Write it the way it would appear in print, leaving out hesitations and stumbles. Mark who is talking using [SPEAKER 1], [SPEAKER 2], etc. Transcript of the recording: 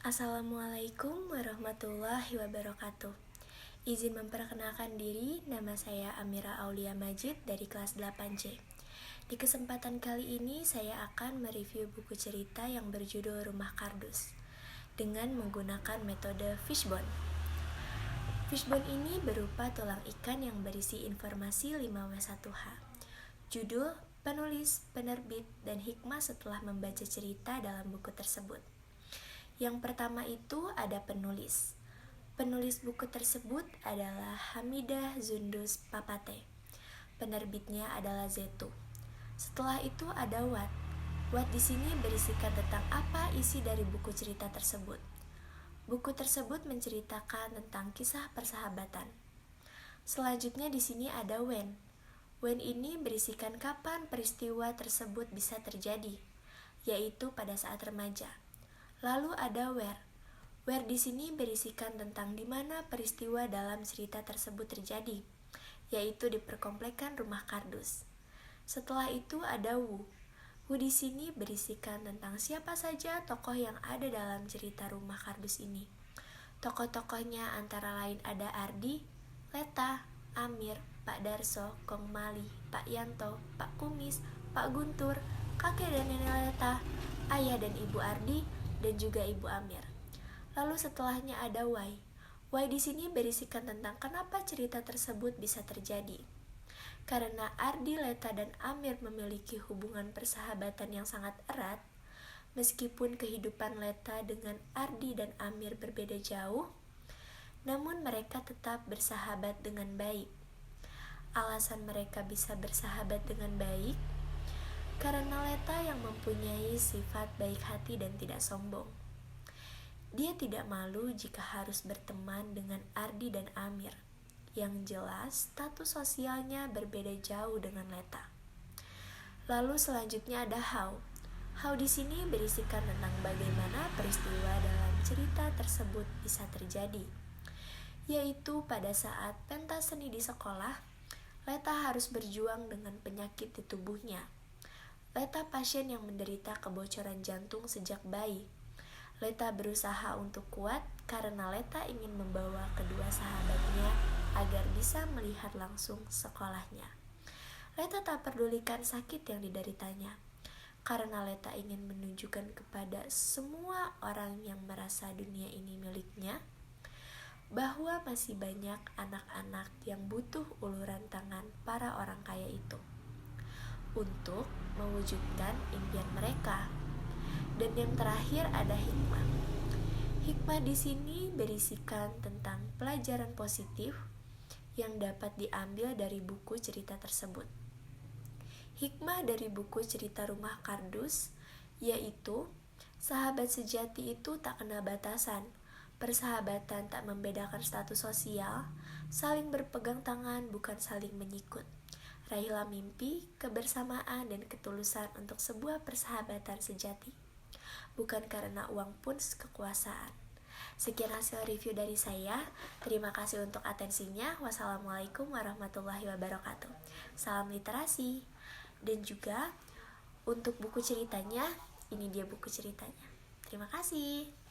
[SPEAKER 1] Assalamualaikum warahmatullahi wabarakatuh. Izin memperkenalkan diri, nama saya Amira Aulia Majid dari kelas 8C. Di kesempatan kali ini saya akan mereview buku cerita yang berjudul Rumah Kardus dengan menggunakan metode fishbone. Fishbone ini berupa tulang ikan yang berisi informasi 5W1H. Judul, penulis, penerbit, dan hikmah setelah membaca cerita dalam buku tersebut. Yang pertama itu ada penulis. Penulis buku tersebut adalah Hamidah Zundus Papate. Penerbitnya adalah Zetu. Setelah itu ada Watt. Watt di sini berisikan tentang apa isi dari buku cerita tersebut. Buku tersebut menceritakan tentang kisah persahabatan. Selanjutnya di sini ada When. When ini berisikan kapan peristiwa tersebut bisa terjadi, yaitu pada saat remaja. Lalu ada Where. Where di sini berisikan tentang di mana peristiwa dalam cerita tersebut terjadi, yaitu di perkomplekan Rumah Kardus. Setelah itu ada Who. Who di sini berisikan tentang siapa saja tokoh yang ada dalam cerita Rumah Kardus ini. Tokoh-tokohnya antara lain ada Ardi, Leta, Amir, Pak Darso, Kong Mali, Pak Yanto, Pak Kumis, Pak Guntur, kakek dan nenek Leta, ayah dan ibu Ardi, dan juga ibu Amir. Lalu setelahnya ada Why. Why di sini berisikan tentang kenapa cerita tersebut bisa terjadi. Karena Ardi, Leta, dan Amir memiliki hubungan persahabatan yang sangat erat, meskipun kehidupan Leta dengan Ardi dan Amir berbeda jauh, namun mereka tetap bersahabat dengan baik. Alasan mereka bisa bersahabat dengan baik karena Leta yang mempunyai sifat baik hati dan tidak sombong. Dia tidak malu jika harus berteman dengan Ardi dan Amir. Yang jelas, status sosialnya berbeda jauh dengan Leta. Lalu selanjutnya ada How. How di sini berisikan tentang bagaimana peristiwa dalam cerita tersebut bisa terjadi. Yaitu pada saat pentas seni di sekolah, Leta harus berjuang dengan penyakit di tubuhnya. Leta pasien yang menderita kebocoran jantung sejak bayi. Leta berusaha untuk kuat karena Leta ingin membawa kedua sahabatnya agar bisa melihat langsung sekolahnya. Leta tak pedulikan sakit yang dideritanya, karena Leta ingin menunjukkan kepada semua orang yang merasa dunia ini miliknya, bahwa masih banyak anak-anak yang butuh uluran tangan para orang kaya itu untuk mewujudkan impian mereka. Dan yang terakhir ada hikmah. Hikmah di sini berisikan tentang pelajaran positif yang dapat diambil dari buku cerita tersebut. Hikmah dari buku cerita Rumah Kardus yaitu sahabat sejati itu tak kenal batasan. Persahabatan tak membedakan status sosial, saling berpegang tangan bukan saling menyikut. Raihlah mimpi, kebersamaan, dan ketulusan untuk sebuah persahabatan sejati, bukan karena uang pun kekuasaan. Sekian hasil review dari saya. Terima kasih untuk atensinya. Wassalamualaikum warahmatullahi wabarakatuh. Salam literasi. Dan juga untuk buku ceritanya, ini dia buku ceritanya. Terima kasih.